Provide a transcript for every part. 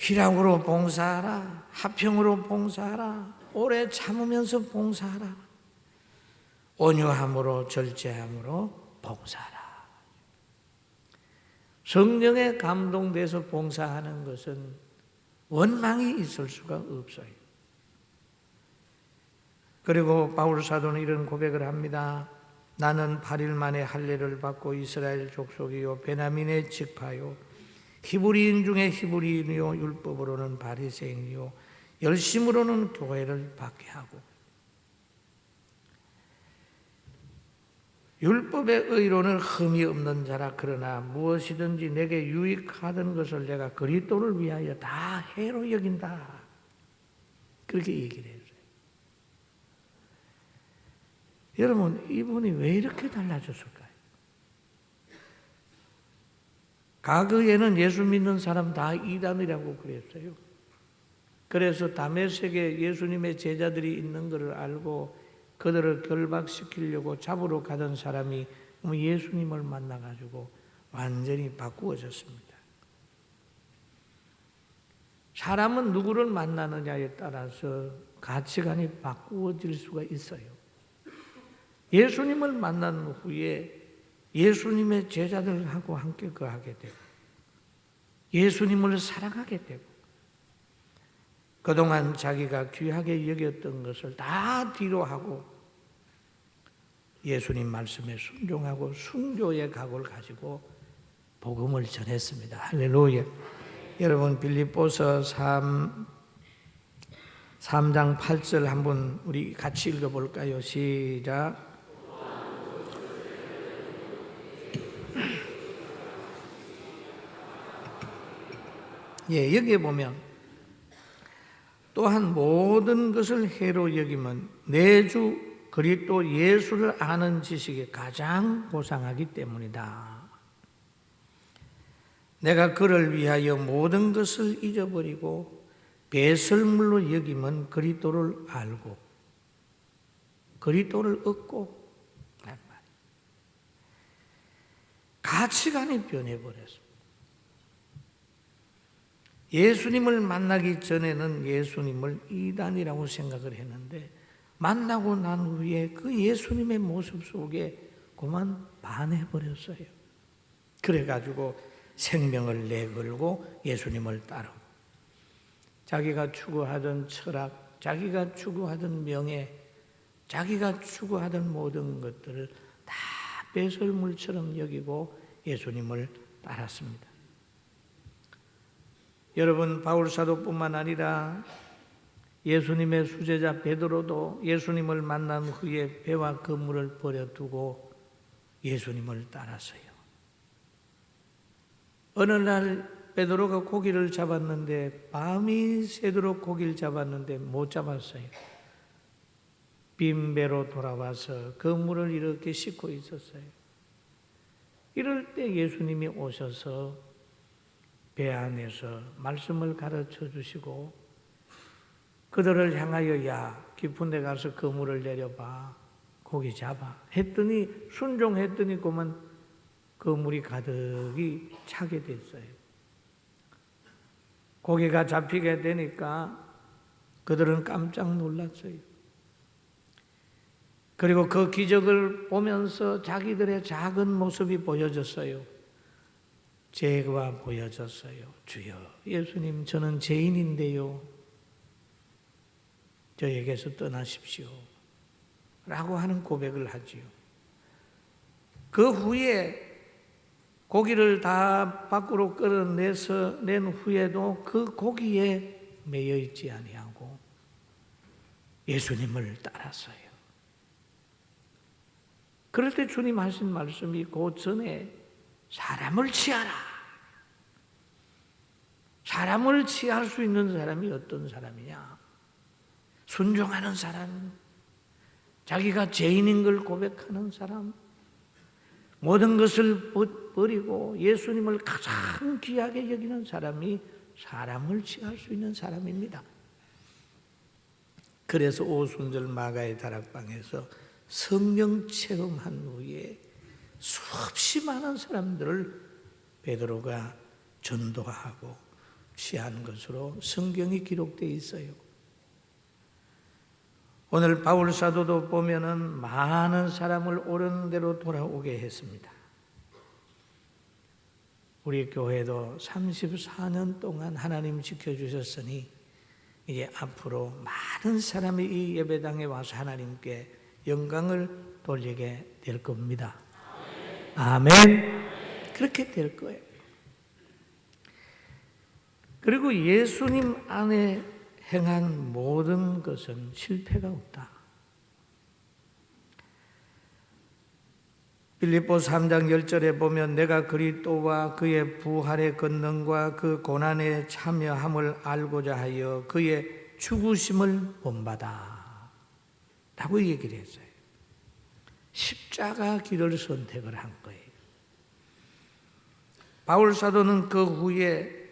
희락으로 봉사하라. 화평으로 봉사하라. 오래 참으면서 봉사하라. 온유함으로 절제함으로 봉사하라. 성령에 감동돼서 봉사하는 것은 원망이 있을 수가 없어요. 그리고 바울 사도는 이런 고백을 합니다. 나는 8일 만에 할례를 받고 이스라엘 족속이요 베냐민의 지파요 히브리인 중에 히브리인이요 율법으로는 바리새인이요 열심으로는 교회를 받게 하고 율법의 의로는 흠이 없는 자라. 그러나 무엇이든지 내게 유익하던 것을 내가 그리스도를 위하여 다 해로 여긴다. 그렇게 얘기를 했어요. 여러분, 이분이 왜 이렇게 달라졌을까요? 과거에는 예수 믿는 사람 다 이단이라고 그랬어요. 그래서 다메섹에 예수님의 제자들이 있는 것을 알고 그들을 결박시키려고 잡으러 가던 사람이 예수님을 만나가지고 완전히 바꾸어졌습니다. 사람은 누구를 만나느냐에 따라서 가치관이 바꾸어질 수가 있어요. 예수님을 만난 후에 예수님의 제자들하고 함께 거하게 되고 예수님을 사랑하게 되고 그동안 자기가 귀하게 여겼던 것을 다 뒤로 하고 예수님 말씀에 순종하고 순교의 각오를 가지고 복음을 전했습니다. 할렐루야. 여러분 빌립보서 3장 8절 한번 우리 같이 읽어볼까요? 시작. 예, 여기에 보면 또한 모든 것을 해로 여기면 내 주 그리스도 예수를 아는 지식이 가장 고상하기 때문이다. 내가 그를 위하여 모든 것을 잊어버리고 배설물로 여기면 그리스도를 알고 그리스도를 얻고 가치관이 변해버렸습니다. 예수님을 만나기 전에는 예수님을 이단이라고 생각을 했는데 만나고 난 후에 그 예수님의 모습 속에 그만 반해버렸어요. 그래가지고 생명을 내걸고 예수님을 따르고 자기가 추구하던 철학, 자기가 추구하던 명예, 자기가 추구하던 모든 것들을 다 배설물처럼 여기고 예수님을 따랐습니다. 여러분 바울 사도뿐만 아니라 예수님의 수제자 베드로도 예수님을 만난 후에 배와 그물을 버려두고 예수님을 따랐어요. 어느 날 베드로가 고기를 잡았는데 밤이 새도록 고기를 잡았는데 못 잡았어요. 빈 배로 돌아와서 그물을 이렇게 씻고 있었어요. 이럴 때 예수님이 오셔서 배 안에서 말씀을 가르쳐 주시고 그들을 향하여 야 깊은 데 가서 그물을 내려봐 고기 잡아 했더니 순종했더니 그만 그물이 가득이 차게 됐어요. 고기가 잡히게 되니까 그들은 깜짝 놀랐어요. 그리고 그 기적을 보면서 자기들의 작은 모습이 보여졌어요. 죄가 보여졌어요. 주여 예수님 저는 죄인인데요. 저에게서 떠나십시오. 라고 하는 고백을 하지요. 그 후에 고기를 다 밖으로 끌어낸 후에도 그 고기에 매여 있지 아니하고 예수님을 따랐어요. 그럴 때 주님 하신 말씀이 그 전에 사람을 취하라. 사람을 취할 수 있는 사람이 어떤 사람이냐? 순종하는 사람, 자기가 죄인인 걸 고백하는 사람, 모든 것을 버리고 예수님을 가장 귀하게 여기는 사람이 사람을 취할 수 있는 사람입니다. 그래서 오순절 마가의 다락방에서 성령 체험한 후에 수없이 많은 사람들을 베드로가 전도하고 취한 것으로 성경이 기록되어 있어요. 오늘 바울 사도도 보면은 많은 사람을 옳은 대로 돌아오게 했습니다. 우리 교회도 34년 동안 하나님 지켜주셨으니 이제 앞으로 많은 사람이 이 예배당에 와서 하나님께 영광을 돌리게 될 겁니다. 아멘. 그렇게 될 거예요. 그리고 예수님 안에 행한 모든 것은 실패가 없다. 빌립보서 3장 10절에 보면 내가 그리스도와 그의 부활의 권능과 그 고난에 참여함을 알고자 하여 그의 죽으심을 본받아 라고 얘기를 했어요. 십자가 길을 선택을 한 거예요. 바울 사도는 그 후에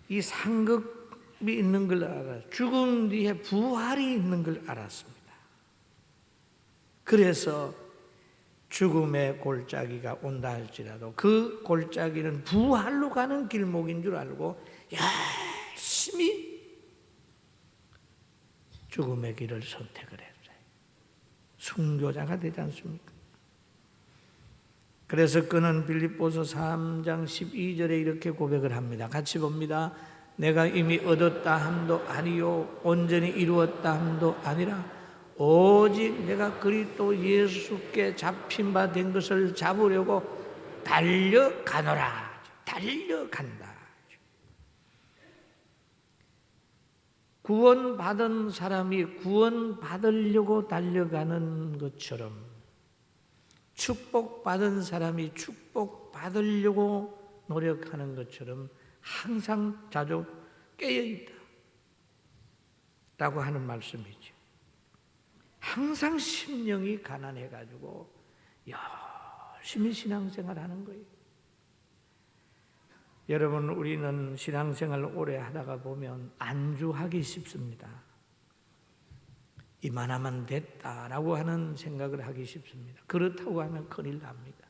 이 상급이 있는 걸 알아, 죽음 뒤에 부활이 있는 걸 알았습니다. 그래서 죽음의 골짜기가 온다 할지라도 그 골짜기는 부활로 가는 길목인 줄 알고 열심히 죽음의 길을 선택을 했어요. 순교자가 되지 않습니까? 그래서 그는 빌립보서 3장 12절에 이렇게 고백을 합니다. 같이 봅니다. 내가 이미 얻었다 함도 아니요 온전히 이루었다 함도 아니라 오직 내가 그리스도 예수께 잡힌 바 된 것을 잡으려고 달려가노라. 달려간다. 구원받은 사람이 구원받으려고 달려가는 것처럼 축복받은 사람이 축복받으려고 노력하는 것처럼 항상 자주 깨어있다 라고 하는 말씀이죠. 항상 심령이 가난해가지고 열심히 신앙생활하는 거예요. 여러분, 우리는 신앙생활 오래 하다가 보면 안주하기 쉽습니다. 이만하면 됐다라고 하는 생각을 하기 쉽습니다. 그렇다고 하면 큰일 납니다.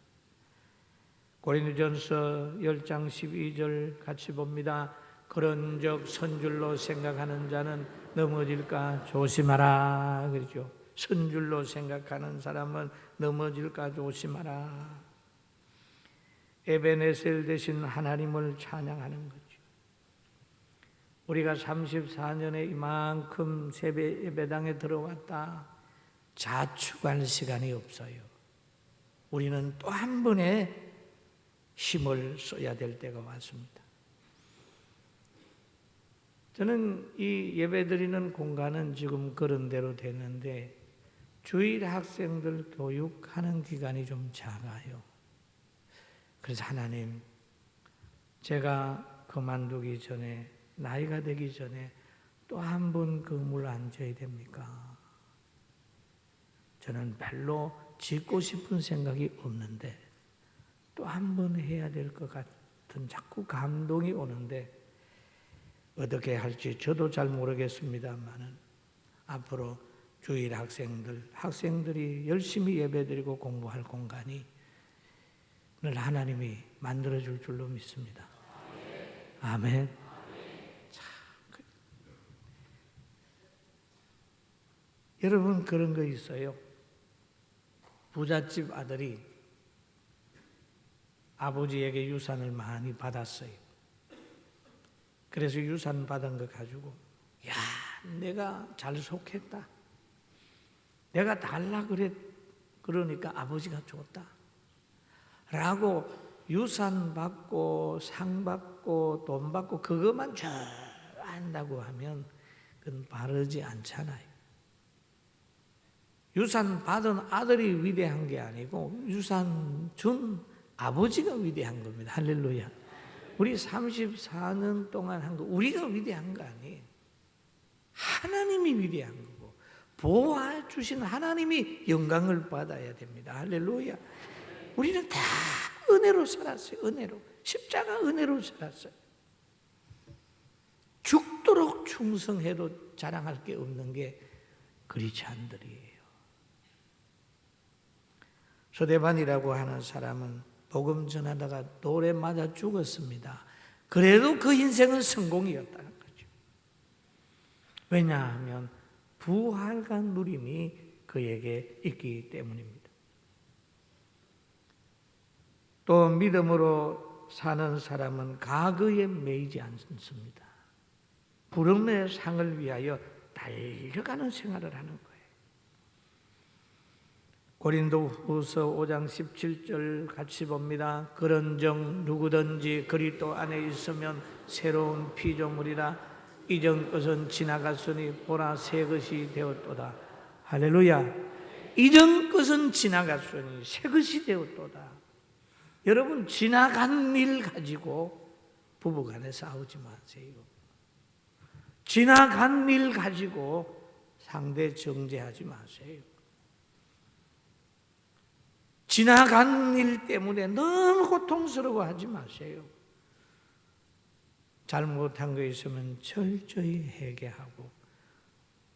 고린도전서 10장 12절 같이 봅니다. 그런즉 선줄로 생각하는 자는 넘어질까 조심하라 그러죠. 선줄로 생각하는 사람은 넘어질까 조심하라. 에베네셀 되신 하나님을 찬양하는 거죠. 우리가 34년에 이만큼 세배 예배당에 들어왔다 자축할 시간이 없어요. 우리는 또 한 번의 힘을 써야 될 때가 왔습니다. 저는 이 예배드리는 공간은 지금 그런 대로 됐는데 주일 학생들 교육하는 기간이 좀 작아요. 그래서 하나님, 제가 그만두기 전에, 나이가 되기 전에 또 한 번 건물 앉아야 됩니까? 저는 별로 짓고 싶은 생각이 없는데 또 한 번 해야 될 것 같은 자꾸 감동이 오는데 어떻게 할지 저도 잘 모르겠습니다만은 앞으로 주일 학생들이 열심히 예배드리고 공부할 공간이 늘 하나님이 만들어줄 줄로 믿습니다. 아멘. 여러분, 그런 거 있어요. 부잣집 아들이 아버지에게 유산을 많이 받았어요. 그래서 유산 받은 거 가지고 내가 잘 속했다. 내가 달라 그러니까 아버지가 줬다. 라고 유산 받고 상 받고 돈 받고 그것만 좋아한다고 하면 그건 바르지 않잖아요. 유산 받은 아들이 위대한 게 아니고 유산 준 아버지가 위대한 겁니다. 할렐루야. 우리 34년 동안 한 거 우리가 위대한 거 아니에요. 하나님이 위대한 거고 보호해주신 하나님이 영광을 받아야 됩니다. 할렐루야. 우리는 다 은혜로 살았어요. 은혜로. 십자가 은혜로 살았어요. 죽도록 충성해도 자랑할 게 없는 게 그리스도인들이에요. 서대반이라고 하는 사람은 복음 전하다가 돌에 맞아 죽었습니다. 그래도 그 인생은 성공이었다는 거죠. 왜냐하면 부활과 누림이 그에게 있기 때문입니다. 또 믿음으로 사는 사람은 과거에 매이지 않습니다. 부름의 상을 위하여 달려가는 생활을 하는 거예요. 고린도후서 5장 17절 같이 봅니다. 그런즉 누구든지 그리스도 안에 있으면 새로운 피조물이라 이전 것은 지나갔으니 보라 새 것이 되었도다. 할렐루야. 이전 것은 지나갔으니 새 것이 되었도다. 여러분, 지나간 일 가지고 부부간에 싸우지 마세요. 지나간 일 가지고 상대 정죄하지 마세요. 지나간 일 때문에 너무 고통스러워하지 마세요. 잘못한 거 있으면 철저히 회개하고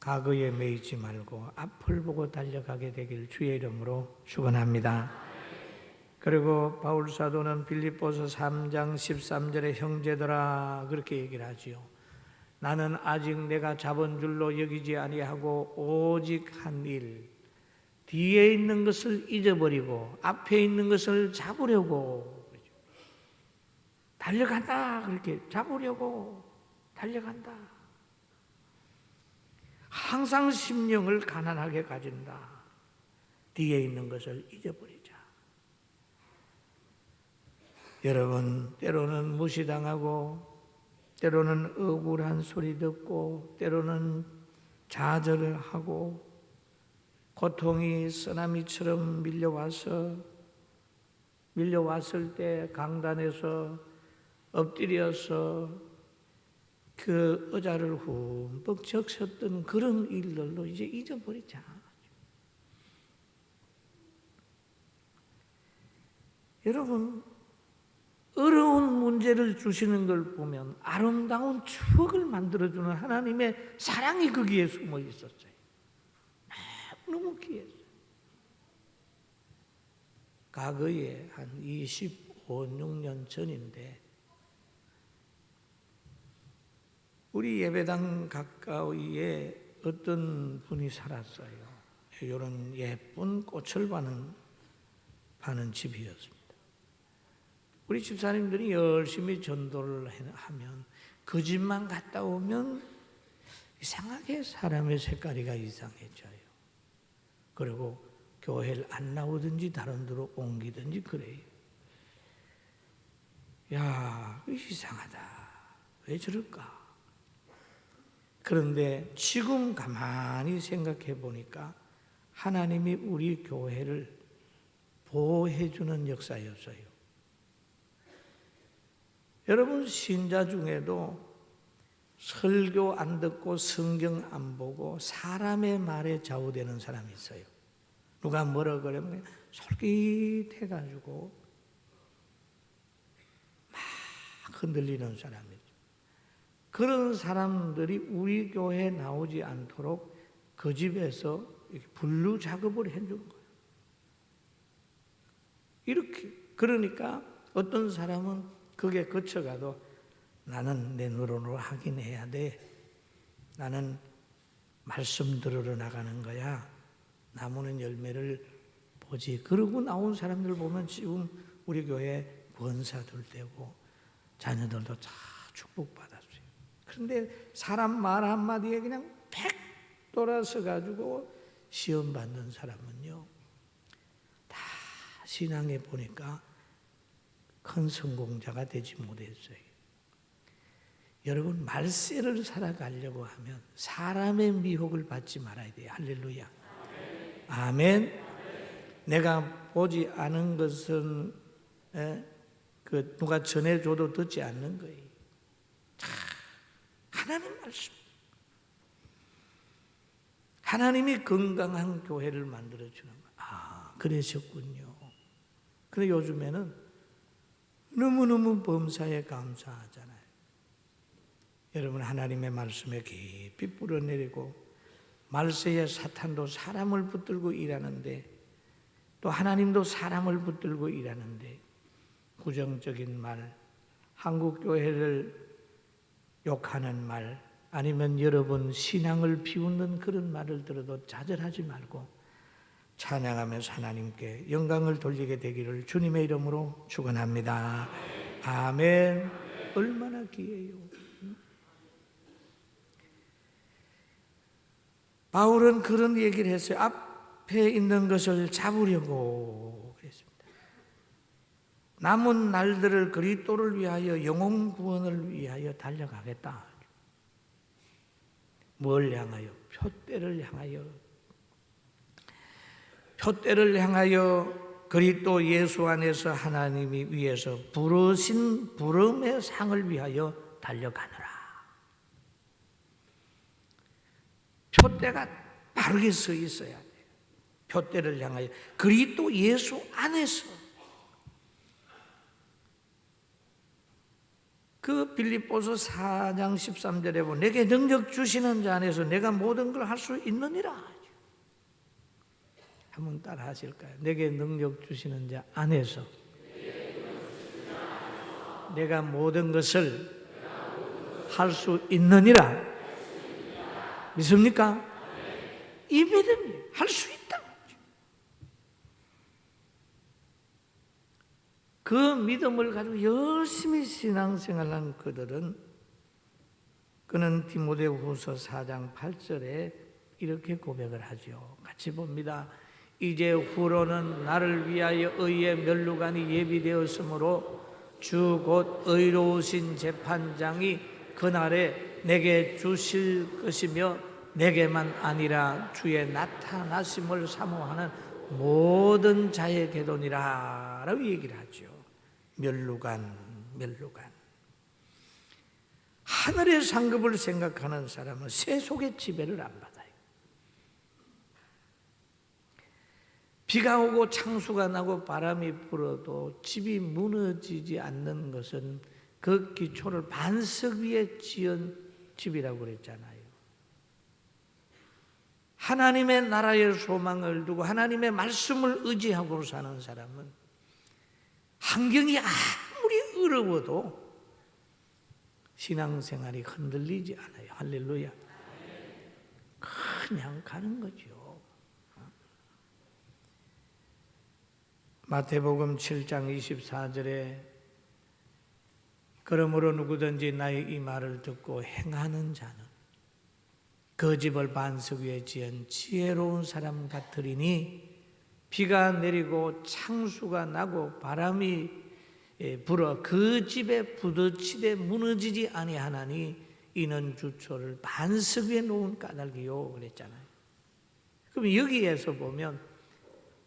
과거에 매이지 말고 앞을 보고 달려가게 되길 주의 이름으로 축원합니다. 그리고 바울 사도는 빌립보서 3장 13절에 형제들아 그렇게 얘기를 하지요. 나는 아직 내가 잡은 줄로 여기지 아니하고 오직 한 일, 뒤에 있는 것을 잊어버리고 앞에 있는 것을 잡으려고 달려간다. 그렇게 잡으려고 달려간다. 항상 심령을 가난하게 가진다. 뒤에 있는 것을 잊어버리자. 여러분, 때로는 무시당하고 때로는 억울한 소리 듣고 때로는 좌절을 하고 고통이 쓰나미처럼 밀려왔을 때 강단에서 엎드려서 그 의자를 흠뻑 적셨던 그런 일들도 이제 잊어버리자. 여러분, 어려운 문제를 주시는 걸 보면 아름다운 추억을 만들어주는 하나님의 사랑이 거기에 숨어 있었어요. 너무 귀했어요. 과거에 한 25, 6년 전인데 우리 예배당 가까이에 어떤 분이 살았어요. 이런 예쁜 꽃을 파는 집이었습니다. 우리 집사님들이 열심히 전도를 하면 그 집만 갔다 오면 이상하게 사람의 색깔이가 이상해져요. 그리고 교회를 안 나오든지 다른 데로 옮기든지 그래요. 야, 이상하다. 왜 저럴까? 그런데 지금 가만히 생각해 보니까 하나님이 우리 교회를 보호해 주는 역사였어요. 여러분, 신자 중에도 설교 안 듣고 성경 안 보고 사람의 말에 좌우되는 사람이 있어요. 누가 뭐라 그러면 솔깃해가지고 막 흔들리는 사람이죠. 그런 사람들이 우리 교회에 나오지 않도록 그 집에서 분류 작업을 해준 거예요. 이렇게. 그러니까 어떤 사람은 그게 거쳐가도 나는 내 노릇을 하긴 해야 돼. 나는 말씀 들으러 나가는 거야. 나무는 열매를 보지. 그러고 나온 사람들 보면 지금 우리 교회 권사들 되고 자녀들도 다 축복받았어요. 그런데 사람 말 한마디에 그냥 팩 돌아서 가지고 시험 받는 사람은요, 다 신앙에 보니까 큰 성공자가 되지 못했어요. 여러분, 말세를 살아가려고 하면 사람의 미혹을 받지 말아야 돼요. 할렐루야. 아멘. 내가 보지 않은 것은 누가 전해줘도 듣지 않는 거예요. 하나님 말씀. 하나님이 건강한 교회를 만들어주는 거예요. 아, 그러셨군요. 그런데 요즘에는 너무너무 범사에 감사하잖아요. 여러분, 하나님의 말씀에 깊이 뿌려내리고 말세에 사탄도 사람을 붙들고 일하는데 또 하나님도 사람을 붙들고 일하는데 부정적인 말, 한국교회를 욕하는 말, 아니면 여러분 신앙을 비웃는 그런 말을 들어도 좌절하지 말고 찬양하면서 하나님께 영광을 돌리게 되기를 주님의 이름으로 축원합니다. 아멘. 얼마나 귀해요. 바울은 그런 얘기를 했어요. 앞에 있는 것을 잡으려고 그랬습니다. 남은 날들을 그리스도를 위하여 영혼 구원을 위하여 달려가겠다. 뭘 향하여? 표대를 향하여. 표대를 향하여 그리스도 예수 안에서 하나님이 위해서 부르신 부름의 상을 위하여 달려가느라. 표대가 바르게 서 있어야 돼요. 표대를 향하여 그리스도 예수 안에서. 그 빌립보서 4장 13절에 보면 내게 능력 주시는 자 안에서 내가 모든 걸 할 수 있느니라. 한번 따라 하실까요? 내게 능력 주시는 자 안에서 내가 모든 것을 할 수 있느니라. 믿습니까? 이 믿음이 할 수 있다. 그 믿음을 가지고 열심히 신앙생활한 그는 디모데후서 4장 8절에 이렇게 고백을 하죠. 같이 봅니다. 이제 후로는 나를 위하여 의의 면류관이 예비되었으므로 주 곧 의로우신 재판장이 그날에 내게 주실 것이며 내게만 아니라 주의 나타나심을 사모하는 모든 자의 되도니라 라고 얘기를 하죠. 면류관. 하늘의 상급을 생각하는 사람은 세속의 지배를 안 받아요. 비가 오고 창수가 나고 바람이 불어도 집이 무너지지 않는 것은 그 기초를 반석 위에 지은 집이라고 그랬잖아요. 하나님의 나라의 소망을 두고 하나님의 말씀을 의지하고 사는 사람은 환경이 아무리 어려워도 신앙생활이 흔들리지 않아요. 할렐루야. 그냥 가는 거죠. 마태복음 7장 24절에 그러므로 누구든지 나의 이 말을 듣고 행하는 자는 그 집을 반석 위에 지은 지혜로운 사람 같으리니 비가 내리고 창수가 나고 바람이 불어 그 집에 부딪히되 무너지지 아니하나니 이는 주초를 반석 위에 놓은 까닭이요 그랬잖아요. 그럼 여기에서 보면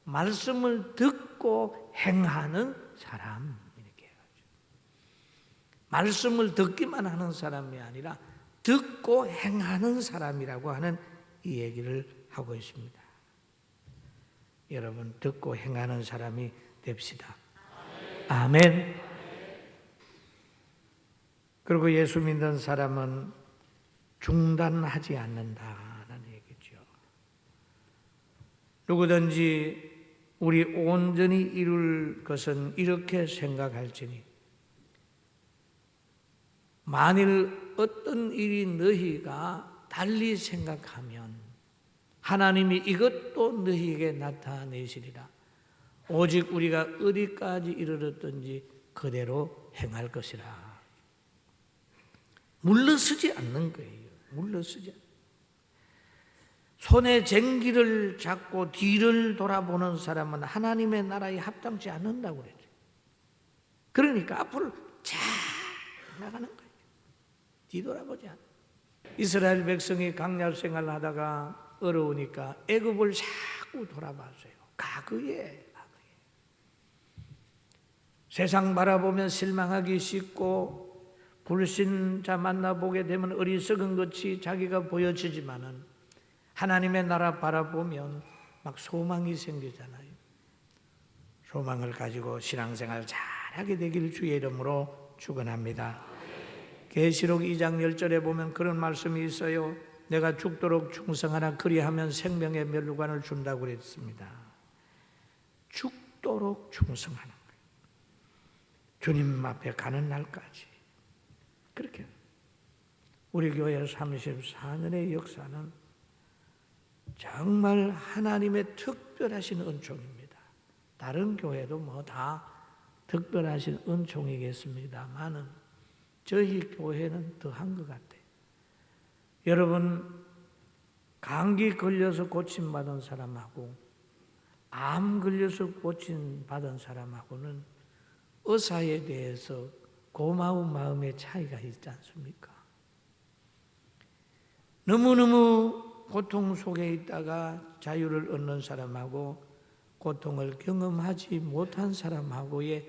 말씀을 듣고 행하는 사람 이렇게 해가지고 말씀을 듣기만 하는 사람이 아니라 듣고 행하는 사람이라고 하는 이 얘기를 하고 있습니다. 여러분 듣고 행하는 사람이 됩시다. 아멘. 그리고 예수 믿는 사람은 중단하지 않는다는 얘기죠. 누구든지 우리 온전히 이룰 것은 이렇게 생각할지니 만일 어떤 일이 너희가 달리 생각하면 하나님이 이것도 너희에게 나타내시리라. 오직 우리가 어디까지 이르렀든지 그대로 행할 것이라. 물러서지 않는 거예요. 물러서지 않는. 손에 쟁기를 잡고 뒤를 돌아보는 사람은 하나님의 나라에 합당치 않는다고 그랬죠. 그러니까 앞으로 잘 나가는 거예요. 뒤돌아보지 않아. 이스라엘 백성이 광야 생활을 하다가 어려우니까 애굽을 자꾸 돌아봤어요. 과거에. 세상 바라보면 실망하기 쉽고 불신자 만나보게 되면 어리석은 것이 자기가 보여지지만은 하나님의 나라 바라보면 막 소망이 생기잖아요. 소망을 가지고 신앙생활 잘하게 되기를 주의 이름으로 축원합니다. 계시록 2장 10절에 보면 그런 말씀이 있어요. 내가 죽도록 충성하라 그리하면 생명의 면류관을 준다고 그랬습니다. 죽도록 충성하는 거예요. 주님 앞에 가는 날까지. 우리 교회 34년의 역사는 정말 하나님의 특별하신 은총입니다. 다른 교회도 뭐 다 특별하신 은총이겠습니다만은 저희 교회는 더한 것 같아요. 여러분, 감기 걸려서 고침받은 사람하고 암 걸려서 고침받은 사람하고는 의사에 대해서 고마운 마음의 차이가 있지 않습니까? 너무너무 고통 속에 있다가 자유를 얻는 사람하고 고통을 경험하지 못한 사람하고의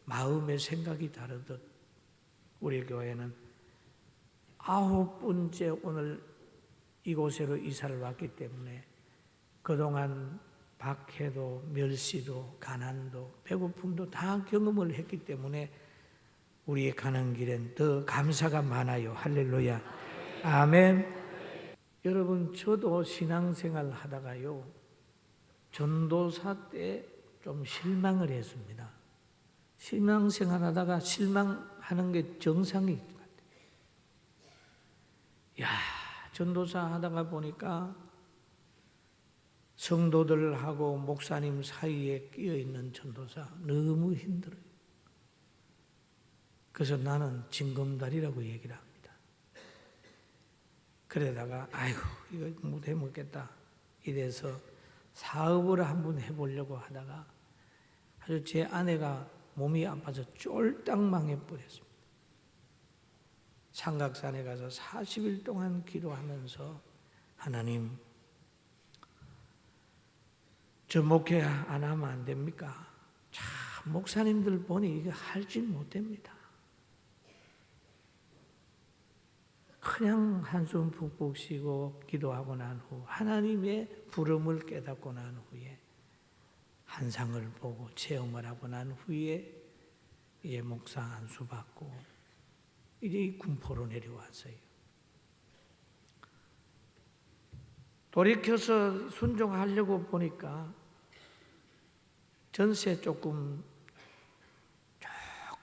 마음의 생각이 다르듯 우리 교회는 9번째 오늘 이곳으로 이사를 왔기 때문에 그동안 박해도 멸시도 가난도 배고픔도 다 경험을 했기 때문에 우리의 가는 길엔 더 감사가 많아요. 할렐루야. 아멘. 여러분, 저도 신앙생활 하다가요, 전도사 때 좀 실망을 했습니다. 신앙생활 하다가 실망하는 게 정상인 것 같아요. 야, 전도사 하다가 보니까 성도들하고 목사님 사이에 끼어 있는 전도사 너무 힘들어요. 그래서 나는 징검다리라고 얘기를 합니다. 그러다가 아이고 이거 못 해먹겠다 이래서 사업을 한번 해보려고 하다가 아주 제 아내가 몸이 아파서 쫄딱 망해버렸습니다. 삼각산에 가서 40일 동안 기도하면서 하나님, 저 목회 안 하면 안 됩니까? 참 목사님들 보니 이거 할지 못합니다. 그냥 한숨 푹푹 쉬고 기도하고 난 후 하나님의 부름을 깨닫고 난 후에 한상을 보고 체험을 하고 난 후에 이제 목사 안수 받고 이제 군포로 내려왔어요. 돌이켜서 순종하려고 보니까 전세 조금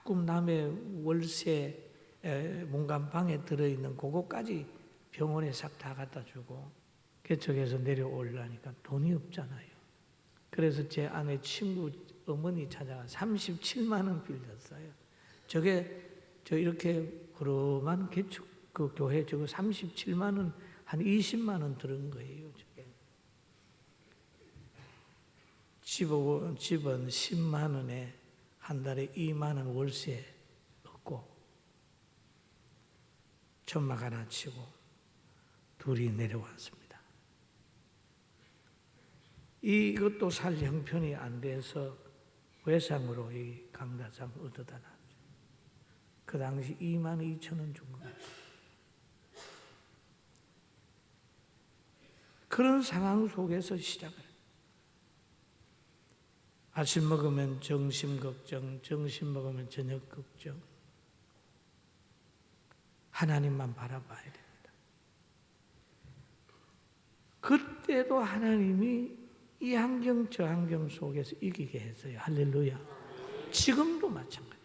남의 월세 문간방에 들어있는 그거까지 병원에 싹 다 갖다 주고 개척해서 내려오려니까 돈이 없잖아요. 그래서 제 아내 친구 어머니 찾아가 37만 원 빌렸어요. 저 이렇게 그러만 개척 그 교회 저거 37만 원 한 20만 원 들은 거예요. 저게. 집은 10만 원에 한 달에 2만 원 월세 얻고 천막 하나 치고 둘이 내려왔습니다. 이것도 살 형편이 안 돼서 외상으로 이 강다상 얻어다 놨죠. 그 당시 2만 2천 원 준 겁니다. 그런 상황 속에서 시작을 해요. 아침 먹으면 점심 걱정, 점심 먹으면 저녁 걱정. 하나님만 바라봐야 됩니다. 그때도 하나님이 이 환경 저 환경 속에서 이기게 했어요. 할렐루야. 지금도 마찬가지예요.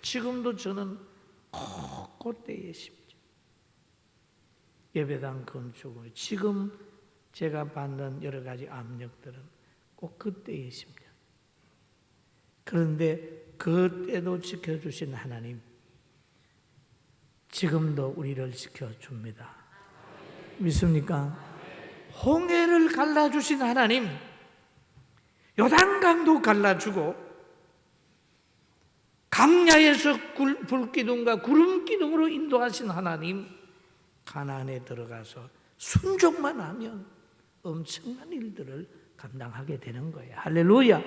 지금도 저는 꼭 그때의 심정. 예배당 건축을 지금 제가 받는 여러 가지 압력들은 꼭 그때의 심정. 그런데 그때도 지켜주신 하나님, 지금도 우리를 지켜줍니다. 믿습니까? 홍해를 갈라주신 하나님, 요단강도 갈라주고 강야에서 불기둥과 구름기둥으로 인도하신 하나님, 가나안에 들어가서 순종만 하면 엄청난 일들을 감당하게 되는 거예요. 할렐루야.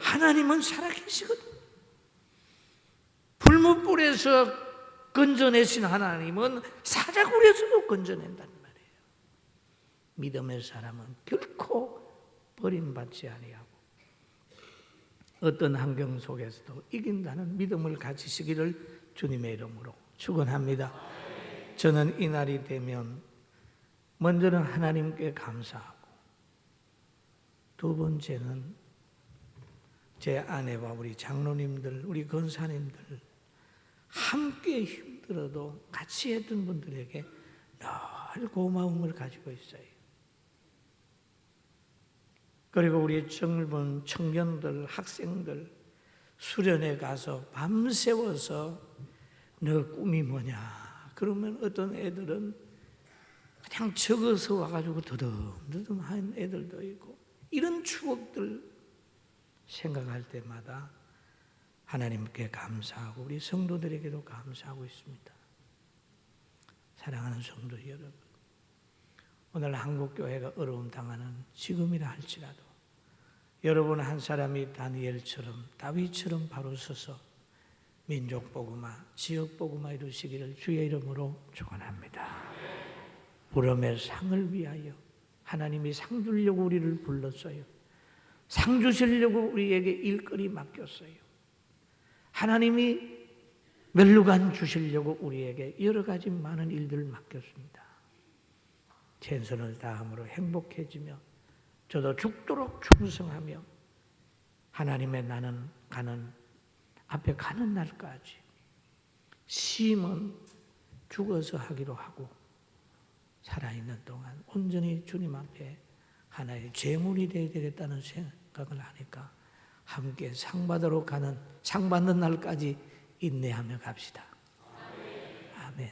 하나님은 살아계시거든요. 불못불에서 건져내신 하나님은 사자굴에서도 건져낸단 말이에요. 믿음의 사람은 결코 버림받지 아니하고 어떤 환경 속에서도 이긴다는 믿음을 가지시기를 주님의 이름으로 축원합니다. 저는 이 날이 되면 먼저는 하나님께 감사하고 두 번째는 제 아내와 우리 장로님들, 우리 권사님들 함께 힘들어도 같이 했던 분들에게 늘 고마움을 가지고 있어요. 그리고 우리 젊은 청년들, 학생들 수련회 가서 밤새워서 너 꿈이 뭐냐? 그러면 어떤 애들은 그냥 적어서 와가지고 더듬더듬한 애들도 있고, 이런 추억들 생각할 때마다 하나님께 감사하고 우리 성도들에게도 감사하고 있습니다. 사랑하는 성도 여러분, 오늘 한국교회가 어려움 당하는 지금이라 할지라도 여러분 한 사람이 다니엘처럼 다윗처럼 바로 서서 민족 복음화, 지역 복음화 이루시기를 주의 이름으로 축원합니다. 부름의 상을 위하여 하나님이 상 주려고 우리를 불렀어요. 상 주시려고 우리에게 일거리 맡겼어요. 하나님이 멸류관 주시려고 우리에게 여러 가지 많은 일들을 맡겼습니다. 최선을 다함으로 행복해지며 저도 죽도록 충성하며 하나님의 나는 가는 앞에 가는 날까지 심은 죽어서 하기로 하고 살아있는 동안 온전히 주님 앞에 하나의 제물이 되어야 되겠다는 생각을 하니까 함께 상 받으러 가는, 상 받는 날까지 인내하며 갑시다. 아멘.